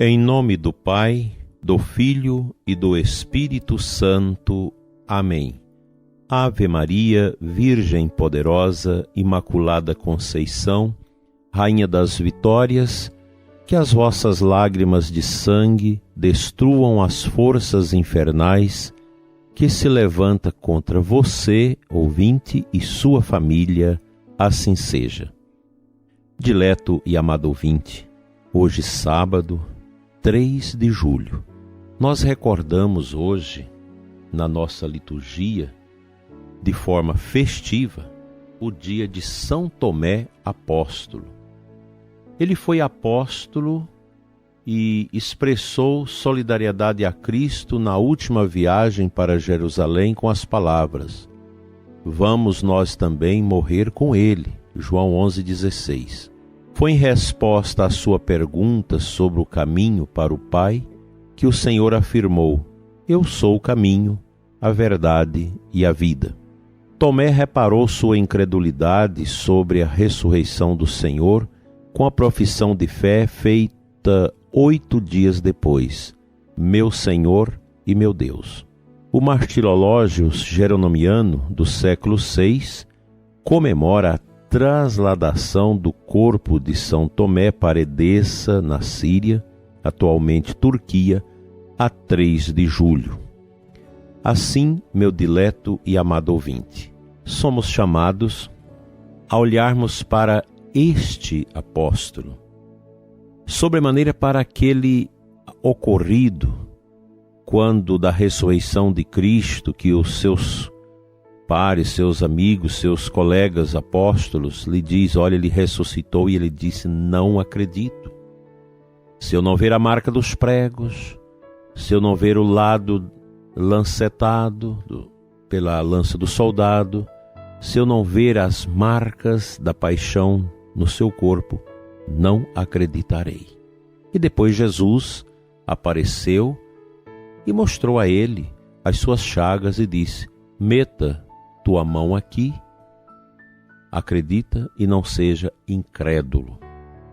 Em nome do Pai, do Filho e do Espírito Santo. Amém. Ave Maria, Virgem poderosa, Imaculada Conceição, Rainha das Vitórias, que as vossas lágrimas de sangue destruam as forças infernais que se levanta contra você, ouvinte, e sua família, assim seja. Dileto e amado ouvinte, hoje sábado, 3 de julho, nós recordamos hoje, na nossa liturgia, de forma festiva, o dia de São Tomé Apóstolo. Ele foi apóstolo e expressou solidariedade a Cristo na última viagem para Jerusalém com as palavras: vamos nós também morrer com ele. João 11,16. Foi em resposta à sua pergunta sobre o caminho para o Pai que o Senhor afirmou: eu sou o caminho, a verdade e a vida. Tomé reparou sua incredulidade sobre a ressurreição do Senhor com a profissão de fé feita 8 dias depois: meu Senhor e meu Deus. O martirológio geronomiano do século VI comemora a transladação do corpo de São Tomé para Edessa, na Síria, atualmente Turquia, a 3 de julho. Assim, meu dileto e amado ouvinte, somos chamados a olharmos para este apóstolo, sobremaneira para aquele ocorrido quando da ressurreição de Cristo, que os seus pares, seus amigos, seus colegas apóstolos lhe diz: olha, ele ressuscitou, e ele disse: não acredito. Se eu não ver a marca dos pregos, se eu não ver o lado lancetado pela lança do soldado, se eu não ver as marcas da paixão no seu corpo, não acreditarei. E depois Jesus apareceu e mostrou a ele as suas chagas e disse: meta tua mão aqui, acredita e não seja incrédulo.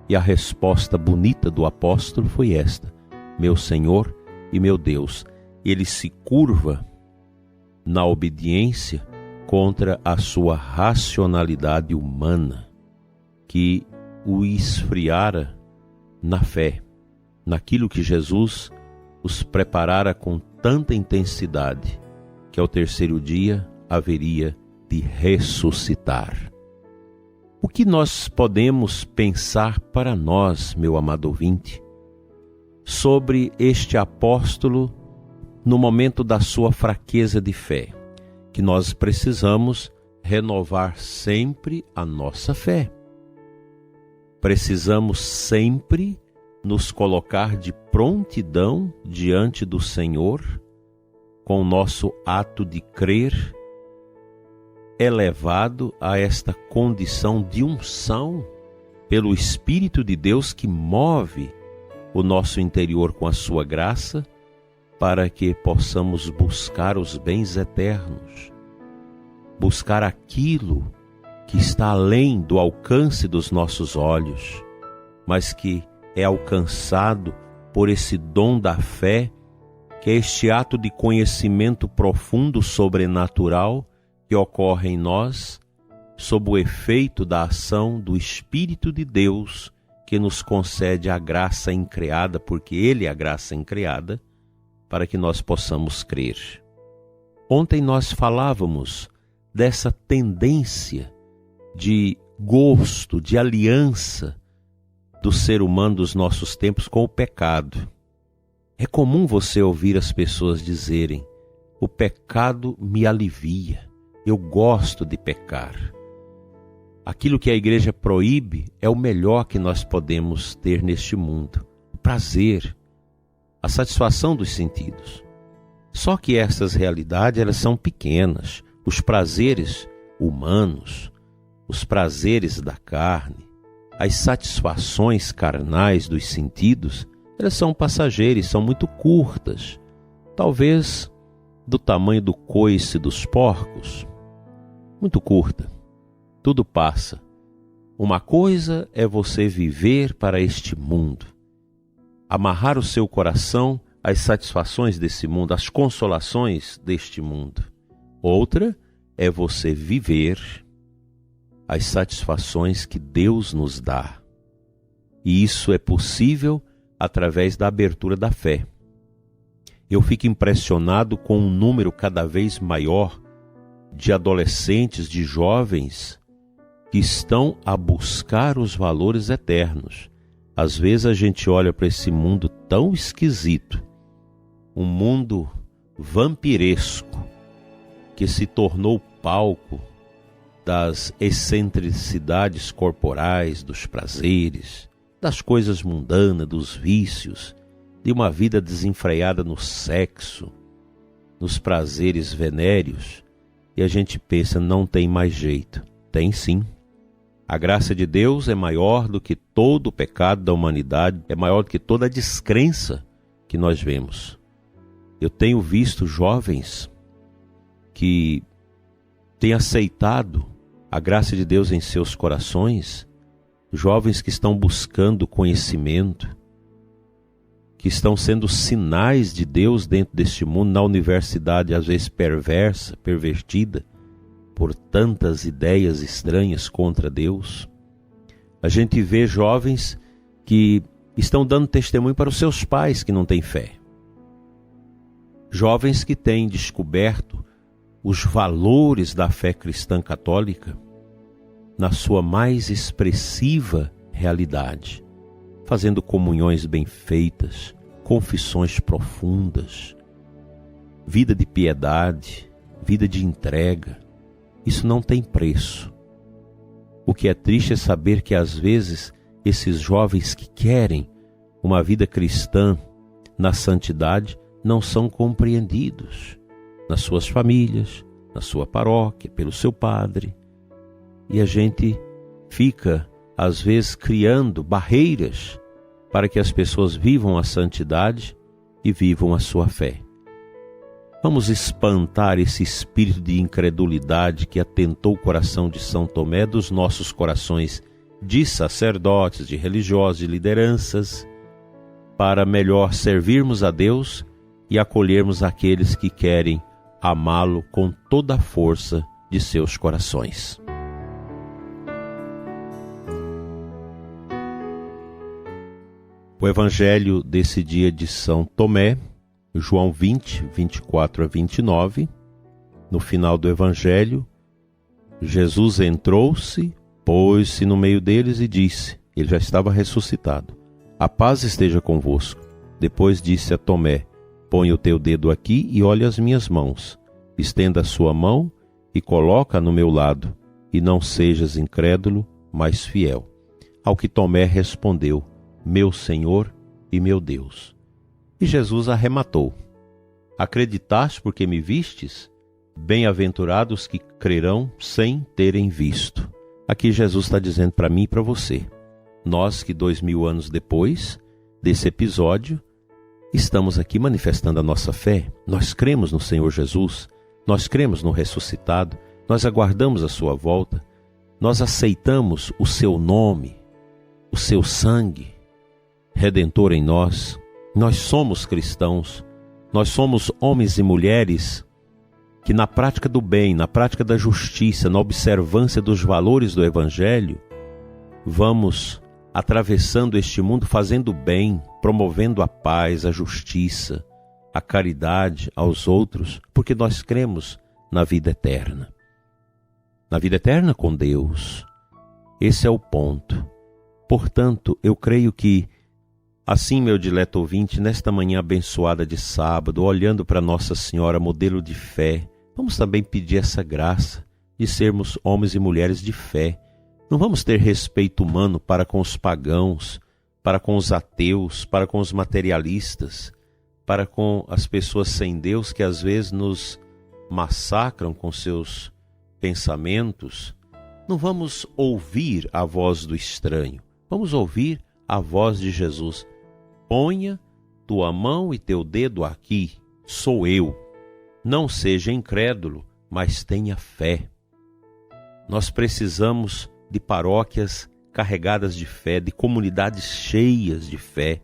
E a resposta bonita do apóstolo foi esta: meu Senhor e meu Deus. Ele se curva na obediência contra a sua racionalidade humana, que o esfriara na fé, naquilo que Jesus os preparara com tanta intensidade, que ao terceiro dia haveria de ressuscitar. O que nós podemos pensar para nós, meu amado ouvinte, sobre este apóstolo no momento da sua fraqueza de fé? Que nós precisamos renovar sempre a nossa fé. Precisamos sempre nos colocar de prontidão diante do Senhor, com o nosso ato de crer elevado a esta condição de unção pelo Espírito de Deus que move o nosso interior com a sua graça, para que possamos buscar os bens eternos, buscar aquilo que está além do alcance dos nossos olhos, mas que é alcançado por esse dom da fé, que é este ato de conhecimento profundo, sobrenatural, que ocorre em nós, sob o efeito da ação do Espírito de Deus, que nos concede a graça increada, porque Ele é a graça increada, para que nós possamos crer. Ontem nós falávamos dessa tendência de gosto, de aliança do ser humano dos nossos tempos com o pecado. É comum você ouvir as pessoas dizerem: o pecado me alivia, eu gosto de pecar. Aquilo que a igreja proíbe é o melhor que nós podemos ter neste mundo: o prazer, a satisfação dos sentidos. Só que essas realidades, elas são pequenas. Os prazeres humanos, os prazeres da carne, as satisfações carnais dos sentidos, elas são passageiras, são muito curtas, talvez do tamanho do coice dos porcos, muito curta. Tudo passa. Uma coisa é você viver para este mundo, amarrar o seu coração às satisfações desse mundo, às consolações deste mundo. Outra é você viver as satisfações que Deus nos dá. E isso é possível através da abertura da fé. Eu fico impressionado com um número cada vez maior de adolescentes, de jovens que estão a buscar os valores eternos. Às vezes a gente olha para esse mundo tão esquisito, um mundo vampiresco, que se tornou palco das excentricidades corporais, dos prazeres, das coisas mundanas, dos vícios, de uma vida desenfreada no sexo, nos prazeres venéreos, e a gente pensa, não tem mais jeito. Tem sim. A graça de Deus é maior do que todo o pecado da humanidade, é maior do que toda a descrença que nós vemos. Eu tenho visto jovens que têm aceitado a graça de Deus em seus corações, jovens que estão buscando conhecimento, que estão sendo sinais de Deus dentro deste mundo, na universidade às vezes perversa, pervertida, por tantas ideias estranhas contra Deus. A gente vê jovens que estão dando testemunho para os seus pais que não têm fé. Jovens que têm descoberto os valores da fé cristã católica na sua mais expressiva realidade, fazendo comunhões bem feitas, confissões profundas, vida de piedade, vida de entrega. Isso não tem preço. O que é triste é saber que às vezes esses jovens que querem uma vida cristã na santidade não são compreendidos nas suas famílias, na sua paróquia, pelo seu padre. E a gente fica, às vezes, criando barreiras para que as pessoas vivam a santidade e vivam a sua fé. Vamos espantar esse espírito de incredulidade que atentou o coração de São Tomé dos nossos corações de sacerdotes, de religiosos, de lideranças, para melhor servirmos a Deus e acolhermos aqueles que querem amá-lo com toda a força de seus corações. O Evangelho desse dia de São Tomé, João 20, 24 a 29, no final do Evangelho, Jesus entrou-se, pôs-se no meio deles e disse, ele já estava ressuscitado, a paz esteja convosco. Depois disse a Tomé, põe o teu dedo aqui e olhe as minhas mãos, estenda a sua mão e coloca no meu lado, e não sejas incrédulo, mas fiel. Ao que Tomé respondeu, meu Senhor e meu Deus. E Jesus arrematou, acreditaste porque me vistes? Bem-aventurados que crerão sem terem visto. Aqui Jesus está dizendo para mim e para você, nós que 2000 anos depois desse episódio, estamos aqui manifestando a nossa fé, nós cremos no Senhor Jesus, nós cremos no ressuscitado, nós aguardamos a sua volta, nós aceitamos o seu nome, o seu sangue redentor em nós. Nós somos cristãos, nós somos homens e mulheres que na prática do bem, na prática da justiça, na observância dos valores do Evangelho, vamos atravessando este mundo fazendo bem, promovendo a paz, a justiça, a caridade aos outros, porque nós cremos na vida eterna. Na vida eterna com Deus. Esse é o ponto. Portanto, eu creio que assim, meu dileto ouvinte, nesta manhã abençoada de sábado, olhando para Nossa Senhora, modelo de fé, vamos também pedir essa graça de sermos homens e mulheres de fé. Não vamos ter respeito humano para com os pagãos, para com os ateus, para com os materialistas, para com as pessoas sem Deus que às vezes nos massacram com seus pensamentos. Não vamos ouvir a voz do estranho, vamos ouvir a voz de Jesus. Ponha tua mão e teu dedo aqui, sou eu. Não seja incrédulo, mas tenha fé. Nós precisamos de paróquias carregadas de fé, de comunidades cheias de fé.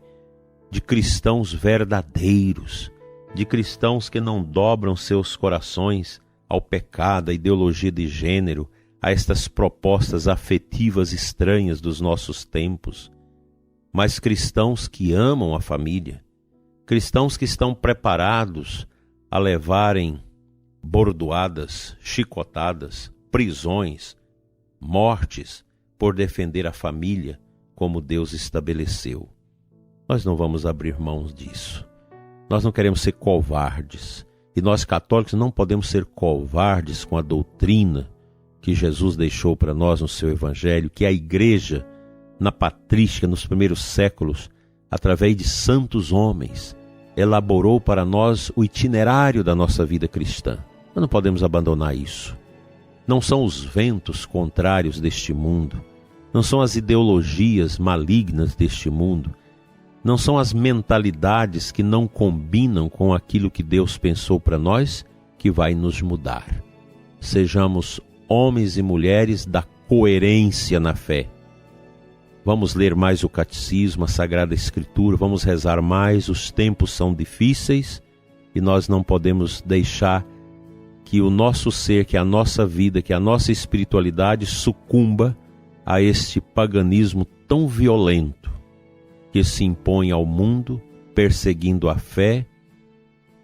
de cristãos verdadeiros, de cristãos que não dobram seus corações ao pecado, à ideologia de gênero, a estas propostas afetivas estranhas dos nossos tempos, mas cristãos que amam a família, cristãos que estão preparados a levarem bordoadas, chicotadas, prisões, mortes, por defender a família como Deus estabeleceu. Nós não vamos abrir mãos disso. Nós não queremos ser covardes. E nós católicos não podemos ser covardes com a doutrina que Jesus deixou para nós no seu Evangelho, que a Igreja, na patrística, nos primeiros séculos, através de santos homens, elaborou para nós o itinerário da nossa vida cristã. Nós não podemos abandonar isso. Não são os ventos contrários deste mundo, não são as ideologias malignas deste mundo, não são as mentalidades que não combinam com aquilo que Deus pensou para nós que vai nos mudar. Sejamos homens e mulheres da coerência na fé. Vamos ler mais o Catecismo, a Sagrada Escritura, vamos rezar mais. Os tempos são difíceis e nós não podemos deixar que o nosso ser, que a nossa vida, que a nossa espiritualidade sucumba a este paganismo tão violento que se impõe ao mundo, perseguindo a fé,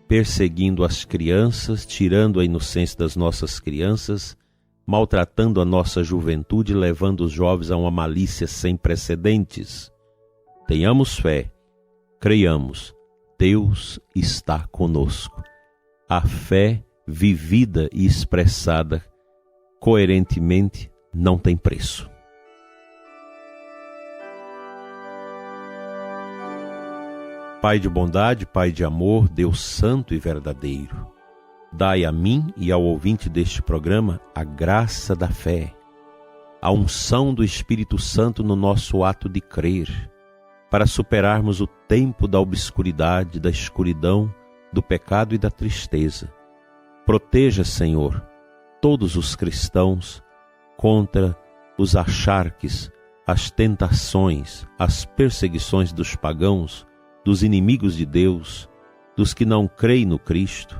perseguindo as crianças, tirando a inocência das nossas crianças, maltratando a nossa juventude, levando os jovens a uma malícia sem precedentes. Tenhamos fé, creiamos, Deus está conosco. A fé vivida e expressada coerentemente não tem preço. Pai de bondade, Pai de amor, Deus santo e verdadeiro, dai a mim e ao ouvinte deste programa a graça da fé, a unção do Espírito Santo no nosso ato de crer, para superarmos o tempo da obscuridade, da escuridão, do pecado e da tristeza. Proteja, Senhor, todos os cristãos contra os acharques, as tentações, as perseguições dos pagãos, dos inimigos de Deus, dos que não creem no Cristo,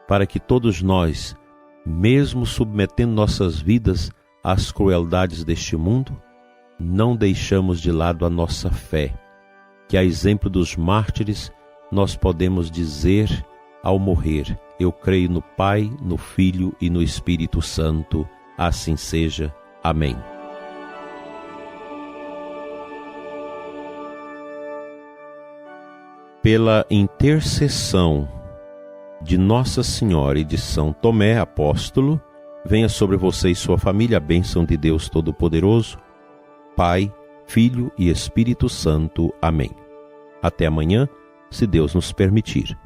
para que todos nós, mesmo submetendo nossas vidas às crueldades deste mundo, não deixamos de lado a nossa fé, que a exemplo dos mártires nós podemos dizer ao morrer: eu creio no Pai, no Filho e no Espírito Santo. Assim seja. Amém. Pela intercessão de Nossa Senhora e de São Tomé, apóstolo, venha sobre você e sua família a bênção de Deus Todo-Poderoso, Pai, Filho e Espírito Santo. Amém. Até amanhã, se Deus nos permitir.